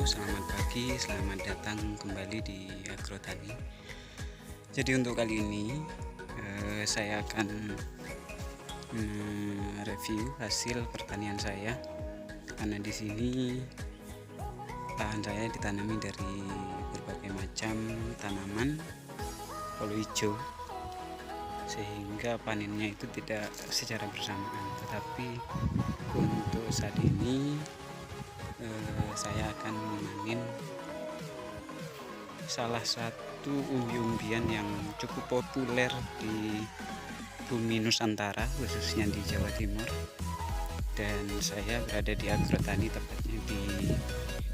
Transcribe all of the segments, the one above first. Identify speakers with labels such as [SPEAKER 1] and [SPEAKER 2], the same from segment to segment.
[SPEAKER 1] Halo, selamat pagi, selamat datang kembali di Agrotani. Jadi untuk kali ini saya akan review hasil pertanian saya, karena di sini lahan saya ditanami dari berbagai macam tanaman polo hijau, sehingga panennya itu tidak secara bersamaan. Tetapi untuk saat ini saya akan memanen salah satu umbi-umbian yang cukup populer di bumi Nusantara, khususnya di Jawa Timur. Dan saya berada di Agrotani, tepatnya di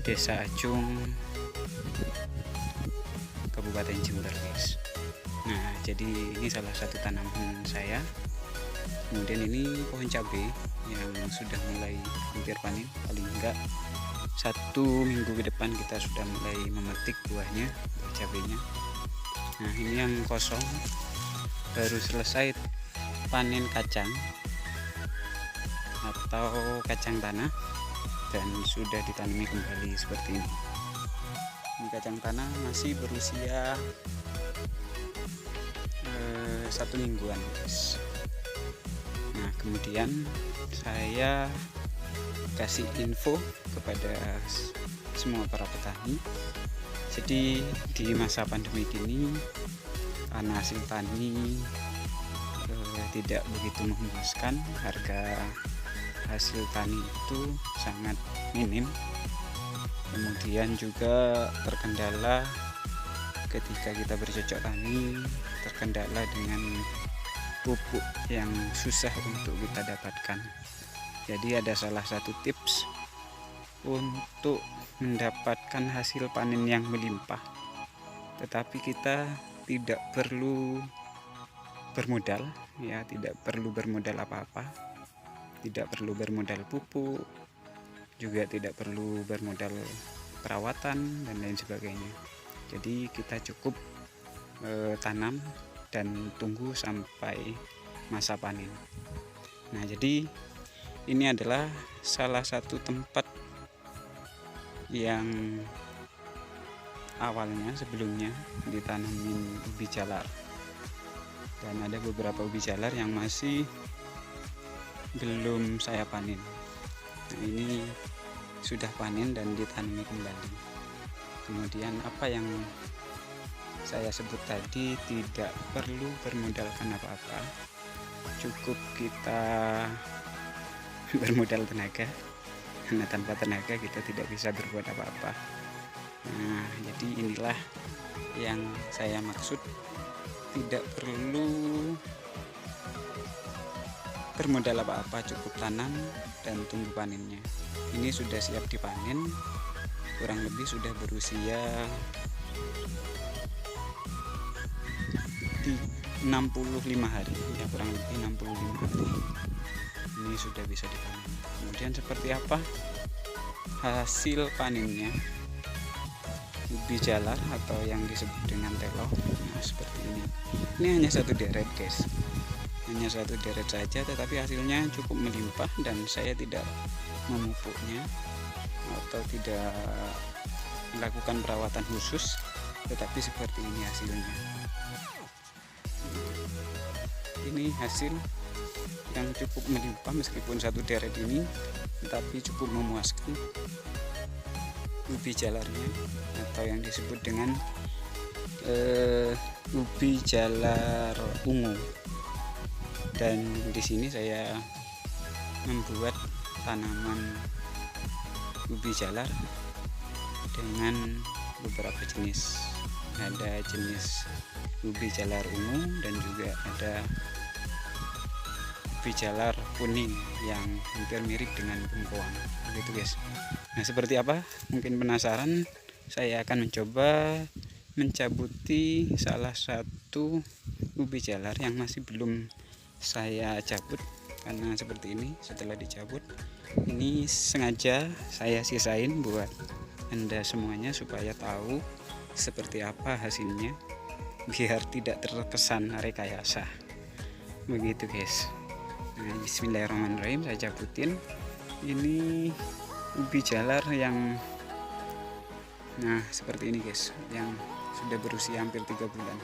[SPEAKER 1] Desa Ajung, Kabupaten Jember, guys. Nah, jadi ini salah satu tanaman saya. Kemudian ini pohon cabai yang sudah mulai hampir panen, paling enggak 1 minggu ke depan kita sudah mulai memetik buah cabenya. Nah, ini yang kosong baru selesai panen kacang atau kacang tanah dan sudah ditanami kembali seperti ini. Ini kacang tanah masih berusia 1 mingguan, guys. Nah, kemudian saya kasih info kepada semua para petani. Jadi di masa pandemi ini, karena hasil tani tidak begitu memuaskan, harga hasil tani itu sangat minim. Kemudian juga terkendala ketika kita bercocok tani, terkendala dengan pupuk yang susah untuk kita dapatkan. Jadi ada salah satu tips untuk mendapatkan hasil panen yang melimpah, tetapi kita tidak perlu bermodal, ya, tidak perlu bermodal apa-apa, tidak perlu bermodal pupuk, juga tidak perlu bermodal perawatan dan lain sebagainya. Jadi kita cukup tanam dan tunggu sampai masa panen. Nah, jadi ini adalah salah satu tempat yang awalnya sebelumnya ditanamin ubi jalar, dan ada beberapa ubi jalar yang masih belum saya panen. Nah, ini sudah panen dan ditanami kembali. Kemudian apa yang saya sebut tadi, tidak perlu bermodalkan apa-apa, cukup kita bermodal tenaga, karena tanpa tenaga kita tidak bisa berbuat apa-apa. Nah, jadi inilah yang saya maksud, tidak perlu bermodal apa-apa, cukup tanam dan tunggu panennya. Ini sudah siap dipanen, kurang lebih sudah berusia 65 hari, ya, kurang lebih 65 hari ini sudah bisa dipanen. Kemudian seperti apa hasil panennya ubi jalar atau yang disebut dengan telo? Nah, seperti ini. Ini hanya satu deret, guys, hanya satu deret saja, tetapi hasilnya cukup melimpah dan saya tidak memupuknya atau tidak melakukan perawatan khusus, tetapi seperti ini hasilnya. Ini hasil yang cukup melimpah, meskipun satu deret ini, tetapi cukup memuaskan ubi jalarnya atau yang disebut dengan ubi jalar ungu. Dan di sini saya membuat tanaman ubi jalar dengan beberapa jenis. Ada jenis ubi jalar ungu dan juga ada ubi jalar kuning yang hampir mirip dengan bengkoang, begitu, guys. Nah, seperti apa? Mungkin penasaran? Saya akan mencoba mencabuti salah satu ubi jalar yang masih belum saya cabut, karena seperti ini. Setelah dicabut, ini sengaja saya sisain buat Anda semuanya supaya tahu seperti apa hasilnya, biar tidak terkesan rekayasa, begitu, guys. Nah, bismillahirrahmanirrahim, saya cabutin. Ini ubi jalar yang Nah seperti ini guys, yang sudah berusia hampir 3 bulan.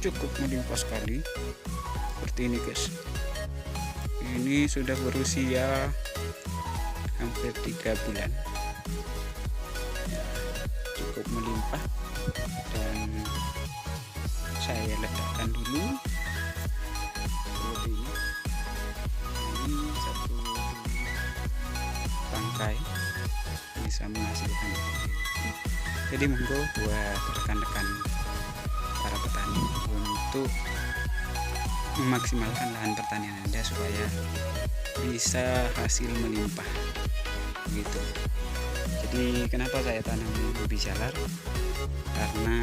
[SPEAKER 1] Cukup melimpah sekali seperti ini guys. Ini sudah berusia hampir 3 bulan ya, cukup melimpah. Dan saya letakkan dulu seperti ini. Ini satu tangkai bisa menghasilkan seperti ini. Jadi monggo buat rekan-rekan para petani untuk memaksimalkan lahan pertanian Anda supaya bisa hasil melimpah gitu. Jadi kenapa saya tanam ubi jalar? Karena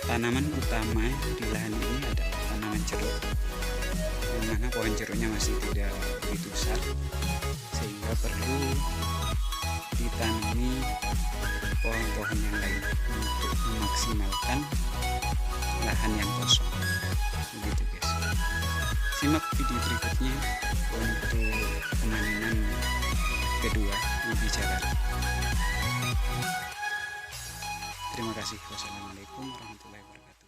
[SPEAKER 1] tanaman utama di lahan ini adalah tanaman jeruk, yang mana pohon jeruknya masih tidak begitu besar, sehingga perlu ditanami pohon-pohon yang lain untuk memaksimalkan lahan yang kosong begitu guys. Simak video berikutnya untuk pemanenan kedua ubi jalar. Terima kasih. Wassalamualaikum warahmatullahi wabarakatuh.